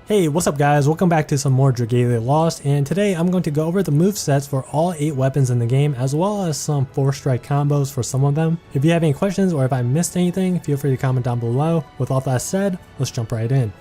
Hey, what's up guys? Welcome back to some more Dragalia Lost, and today I'm going to go over the movesets for all 8 weapons in the game, as well as some Forstrike combos for some of them. If you have any questions or if I missed anything, feel free to comment down below. With all that said, let's jump right in.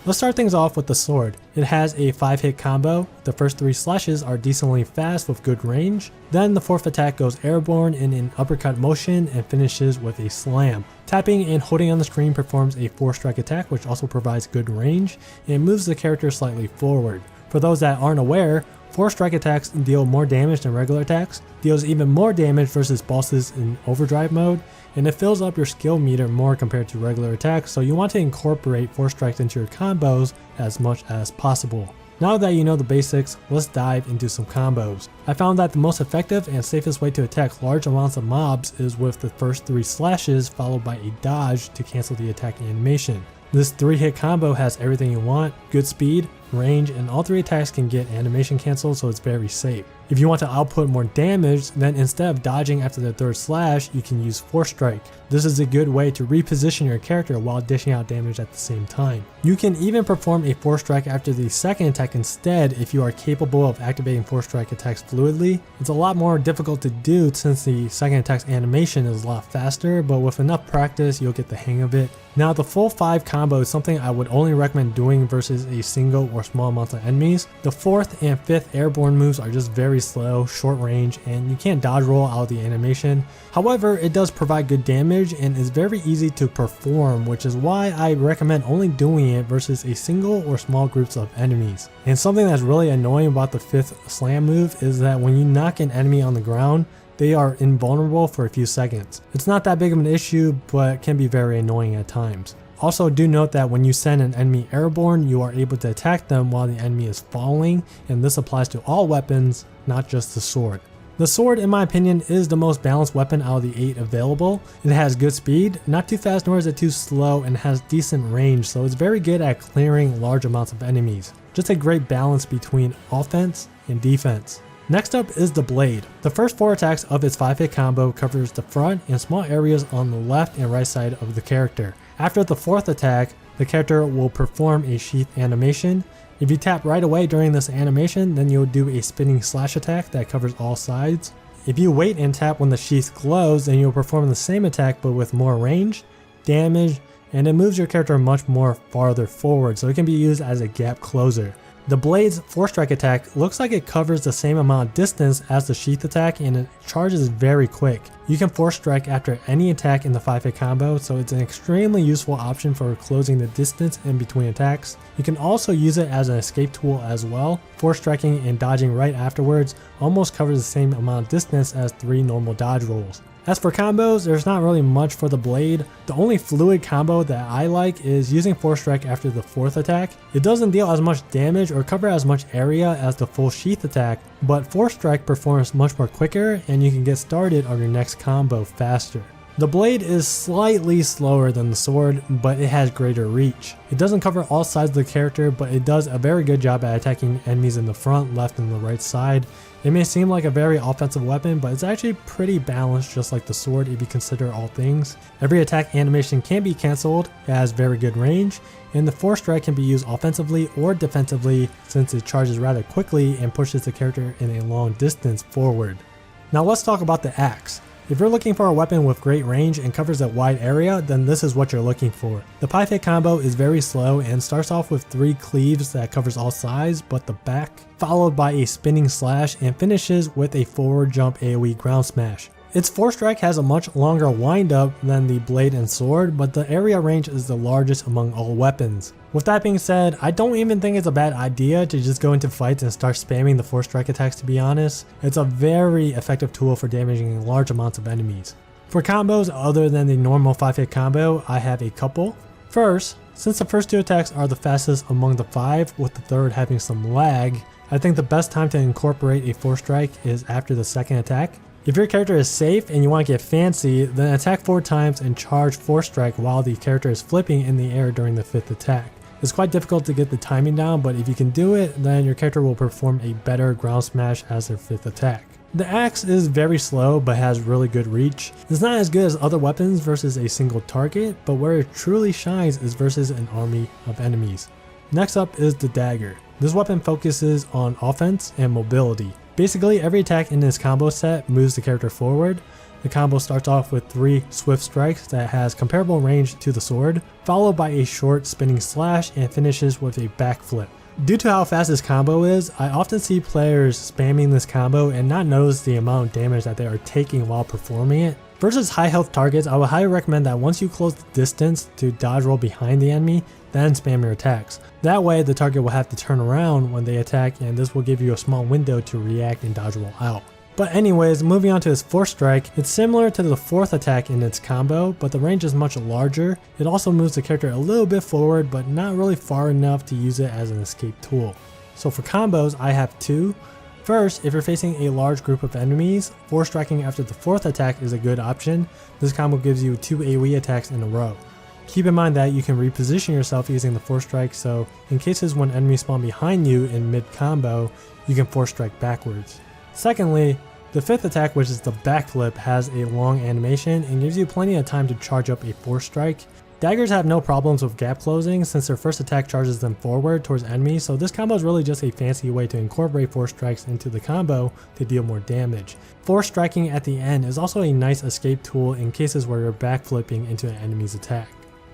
Let's start things off with the sword. It has a 5-hit combo. The first 3 slashes are decently fast with good range. Then the 4th attack goes airborne in an uppercut motion and finishes with a slam. Tapping and holding on the screen performs a Forstrike attack, which also provides good range and moves the character slightly forward. For those that aren't aware, Forstrike attacks deal more damage than regular attacks, deals even more damage versus bosses in overdrive mode, and it fills up your skill meter more compared to regular attacks, so you want to incorporate Forstrikes into your combos as much as possible. Now that you know the basics, let's dive into some combos. I found that the most effective and safest way to attack large amounts of mobs is with the first 3 slashes followed by a dodge to cancel the attack animation. This 3-hit combo has everything you want: good speed, range, and all 3 attacks can get animation canceled, so it's very safe. If you want to output more damage, then instead of dodging after the 3rd slash, you can use Forstrike. This is a good way to reposition your character while dishing out damage at the same time. You can even perform a Forstrike after the 2nd attack instead if you are capable of activating Forstrike attacks fluidly. It's a lot more difficult to do since the 2nd attack's animation is a lot faster, but with enough practice you'll get the hang of it. Now the full 5 combo is something I would only recommend doing versus a single or small amount of enemies. The 4th and 5th airborne moves are just very slow, short range, and you can't dodge roll out of the animation. However, it does provide good damage and is very easy to perform, which is why I recommend only doing it versus a single or small groups of enemies. And something that's really annoying about the 5th slam move is that when you knock an enemy on the ground, they are invulnerable for a few seconds. It's not that big of an issue, but can be very annoying at times. Also, do note that when you send an enemy airborne, you are able to attack them while the enemy is falling, and this applies to all weapons, not just the sword. The sword, in my opinion, is the most balanced weapon out of the 8 available. It has good speed, not too fast nor is it too slow, and has decent range, so it's very good at clearing large amounts of enemies. Just a great balance between offense and defense. Next up is the blade. The first 4 attacks of its 5-hit combo covers the front and small areas on the left and right side of the character. After the 4th attack, the character will perform a sheath animation. If you tap right away during this animation, then you'll do a spinning slash attack that covers all sides. If you wait and tap when the sheath glows, then you'll perform the same attack but with more range, damage, and it moves your character much more farther forward, so it can be used as a gap closer. The blade's Forstrike attack looks like it covers the same amount of distance as the sheath attack, and it charges very quick. You can Forstrike after any attack in the 5-hit combo, so it's an extremely useful option for closing the distance in between attacks. You can also use it as an escape tool as well. Forstriking and dodging right afterwards almost covers the same amount of distance as 3 normal dodge rolls. As for combos, there's not really much for the blade. The only fluid combo that I like is using Forstrike after the 4th attack. It doesn't deal as much damage or cover as much area as the full sheath attack, but Forstrike performs much more quicker and you can get started on your next combo faster. The blade is slightly slower than the sword, but it has greater reach. It doesn't cover all sides of the character, but it does a very good job at attacking enemies in the front, left, and the right side. It may seem like a very offensive weapon, but it's actually pretty balanced just like the sword if you consider all things. Every attack animation can be cancelled, it has very good range, and the Forstrike can be used offensively or defensively since it charges rather quickly and pushes the character in a long distance forward. Now let's talk about the axe. If you're looking for a weapon with great range and covers a wide area, then this is what you're looking for. The 5-hit combo is very slow and starts off with 3 cleaves that covers all sides but the back, followed by a spinning slash and finishes with a forward jump AoE ground smash. Its Forstrike has a much longer windup than the blade and sword, but the area range is the largest among all weapons. With that being said, I don't even think it's a bad idea to just go into fights and start spamming the Forstrike attacks, to be honest. It's a very effective tool for damaging large amounts of enemies. For combos other than the normal 5-hit combo, I have a couple. First, since the first 2 attacks are the fastest among the 5, with the 3rd having some lag, I think the best time to incorporate a Forstrike is after the 2nd attack. If your character is safe and you want to get fancy, then attack 4 times and charge Forstrike while the character is flipping in the air during the 5th attack. It's quite difficult to get the timing down, but if you can do it, then your character will perform a better ground smash as their 5th attack. The axe is very slow but has really good reach. It's not as good as other weapons versus a single target, but where it truly shines is versus an army of enemies. Next up is the Dagger. This weapon focuses on offense and mobility. Basically, every attack in this combo set moves the character forward. The combo starts off with 3 swift strikes that has comparable range to the sword, followed by a short spinning slash and finishes with a backflip. Due to how fast this combo is, I often see players spamming this combo and not notice the amount of damage that they are taking while performing it. Versus high health targets, I would highly recommend that once you close the distance to dodge roll behind the enemy, then spam your attacks. That way the target will have to turn around when they attack, and this will give you a small window to react and dodge roll out. But anyways, moving on to his Forstrike, it's similar to the 4th attack in its combo, but the range is much larger. It also moves the character a little bit forward, but not really far enough to use it as an escape tool. So for combos, I have 2. First, if you're facing a large group of enemies, Forstriking after the 4th attack is a good option. This combo gives you 2 AoE attacks in a row. Keep in mind that you can reposition yourself using the Forstrike, so in cases when enemies spawn behind you in mid-combo, you can Forstrike backwards. Secondly, the 5th attack, which is the backflip, has a long animation and gives you plenty of time to charge up a Forstrike. Daggers have no problems with gap closing since their first attack charges them forward towards enemies, so this combo is really just a fancy way to incorporate Forstrikes into the combo to deal more damage. Forstriking at the end is also a nice escape tool in cases where you're backflipping into an enemy's attack.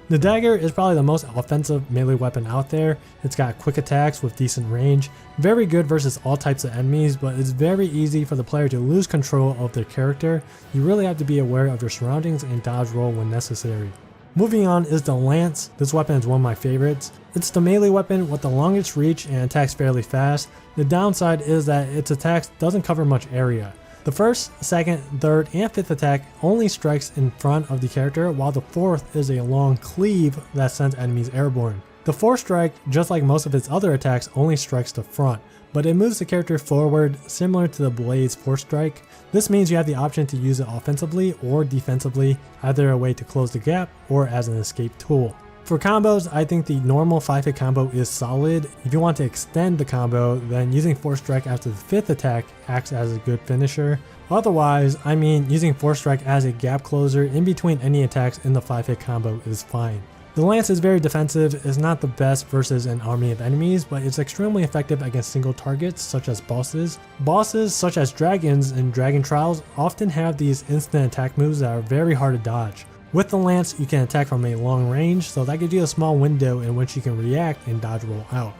The Dagger is probably the most offensive melee weapon out there. It's got quick attacks with decent range, very good versus all types of enemies, but it's very easy for the player to lose control of their character. You really have to be aware of your surroundings and dodge roll when necessary. Moving on is the Lance. This weapon is one of my favorites. It's the melee weapon with the longest reach and attacks fairly fast. The downside is that its attacks doesn't cover much area. The 1st, 2nd, 3rd, and 5th attack only strikes in front of the character, while the 4th is a long cleave that sends enemies airborne. The Forstrike, just like most of its other attacks, only strikes the front, but it moves the character forward similar to the Blade's Forstrike. This means you have the option to use it offensively or defensively, either a way to close the gap or as an escape tool. For combos, I think the normal 5-hit combo is solid. If you want to extend the combo, then using Forstrike after the 5th attack acts as a good finisher. Otherwise, I mean, using Forstrike as a gap closer in between any attacks in the 5-hit combo is fine. The Lance is very defensive, it's not the best versus an army of enemies, but it's extremely effective against single targets such as bosses. Bosses such as dragons and dragon trials often have these instant attack moves that are very hard to dodge. With the Lance, you can attack from a long range, so that gives you a small window in which you can react and dodge roll out.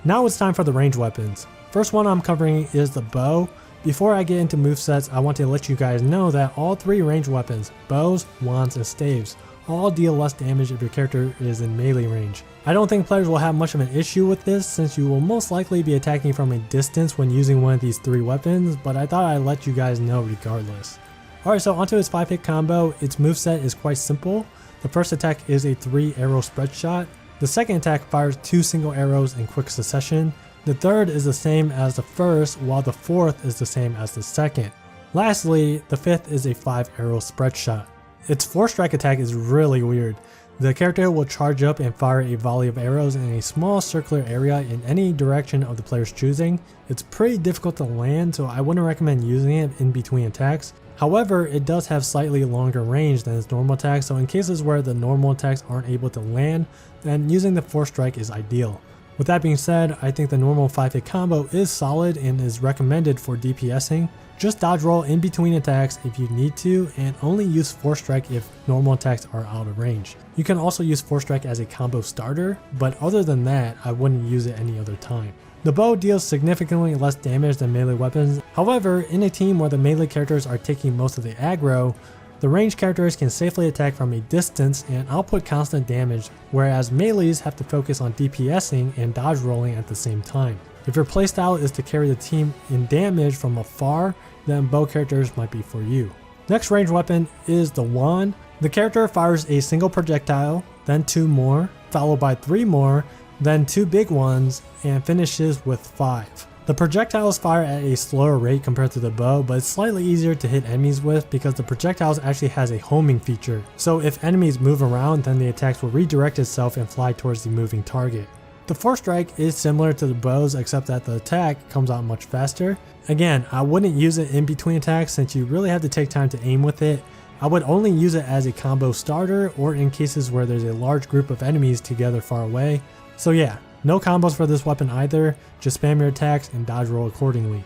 Now it's time for the range weapons. First one I'm covering is the bow. Before I get into movesets, I want to let you guys know that all 3 range weapons, bows, wands, and staves, all deal less damage if your character is in melee range. I don't think players will have much of an issue with this since you will most likely be attacking from a distance when using one of these 3 weapons, but I thought I'd let you guys know regardless. Alright, so onto its 5-hit combo. Its moveset is quite simple. The first attack is a 3-arrow spread shot. The 2nd attack fires 2 single arrows in quick succession. The 3rd is the same as the 1st, while the 4th is the same as the 2nd. Lastly, the 5th is a 5-arrow spread shot. Its Forstrike attack is really weird. The character will charge up and fire a volley of arrows in a small circular area in any direction of the player's choosing. It's pretty difficult to land, so I wouldn't recommend using it in between attacks. However, it does have slightly longer range than its normal attacks, so in cases where the normal attacks aren't able to land, then using the Forstrike is ideal. With that being said, I think the normal 5-hit combo is solid and is recommended for DPSing. Just dodge roll in between attacks if you need to, and only use Forstrike if normal attacks are out of range. You can also use Forstrike as a combo starter, but other than that, I wouldn't use it any other time. The bow deals significantly less damage than melee weapons. However, in a team where the melee characters are taking most of the aggro, the ranged characters can safely attack from a distance and output constant damage, whereas melees have to focus on DPSing and dodge rolling at the same time. If your playstyle is to carry the team in damage from afar, then bow characters might be for you. Next ranged weapon is the wand. The character fires a single projectile, then 2 more, followed by 3 more, then 2 big ones, and finishes with 5. The projectiles fire at a slower rate compared to the bow, but it's slightly easier to hit enemies with because the projectiles actually has a homing feature. So if enemies move around, then the attacks will redirect itself and fly towards the moving target. The Forstrike is similar to the bows except that the attack comes out much faster. Again, I wouldn't use it in between attacks since you really have to take time to aim with it. I would only use it as a combo starter or in cases where there's a large group of enemies together far away. So yeah, No combos for this weapon either, just spam your attacks and dodge roll accordingly.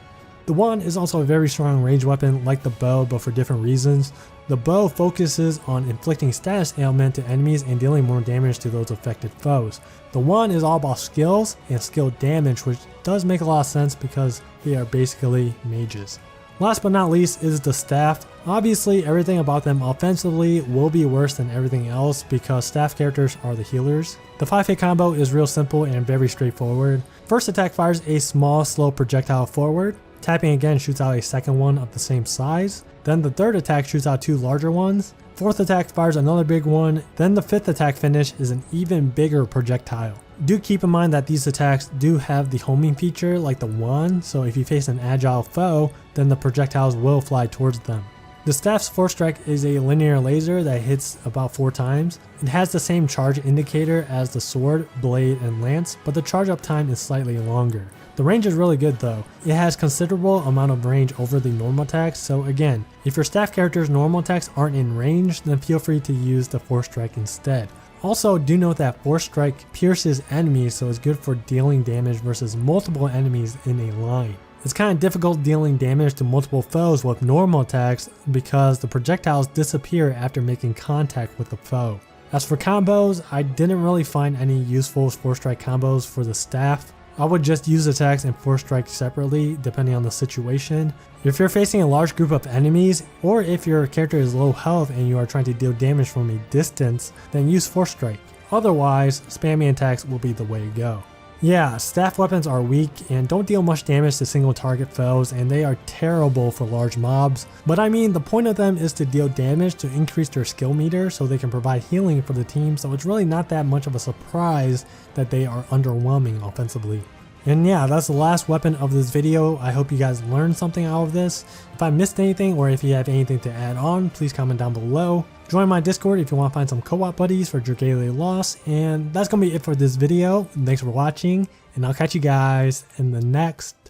The wand is also a very strong range weapon like the bow, but for different reasons. The bow focuses on inflicting status ailment to enemies and dealing more damage to those affected foes. The wand is all about skills and skill damage, which does make a lot of sense because they are basically mages. Last but not least is the staff. Obviously everything about them offensively will be worse than everything else because staff characters are the healers. The 5-hit combo is real simple and very straightforward. First attack fires a small slow projectile forward. Tapping again shoots out a second one of the same size. Then the third attack shoots out 2 larger ones. Fourth attack fires another big one. Then the fifth attack finish is an even bigger projectile. Do keep in mind that these attacks do have the homing feature like the wand, so if you face an agile foe, then the projectiles will fly towards them. The staff's Forstrike is a linear laser that hits about 4 times. It has the same charge indicator as the sword, blade, and lance, but the charge up time is slightly longer. The range is really good though. It has considerable amount of range over the normal attacks, so again, if your staff character's normal attacks aren't in range, then feel free to use the Forstrike instead. Also, do note that Forstrike pierces enemies, so it's good for dealing damage versus multiple enemies in a line. It's kind of difficult dealing damage to multiple foes with normal attacks because the projectiles disappear after making contact with the foe. As for combos, I didn't really find any useful Forstrike combos for the staff. I would just use attacks and Forstrike separately depending on the situation. If you're facing a large group of enemies, or if your character is low health and you are trying to deal damage from a distance, then use Forstrike. Otherwise, spamming attacks will be the way to go. Yeah, staff weapons are weak and don't deal much damage to single target foes, and they are terrible for large mobs. But I mean, the point of them is to deal damage to increase their skill meter so they can provide healing for the team, so it's really not that much of a surprise that they are underwhelming offensively. And yeah, that's the last weapon of this video. I hope you guys learned something out of this. If I missed anything or if you have anything to add on, please comment down below. Join my Discord if you want to find some co-op buddies for Dragalia Lost. And that's going to be it for this video. Thanks for watching, and I'll catch you guys in the next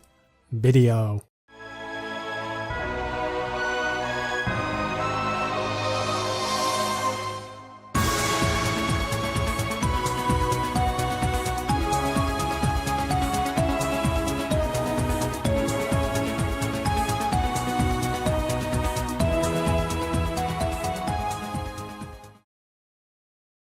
video.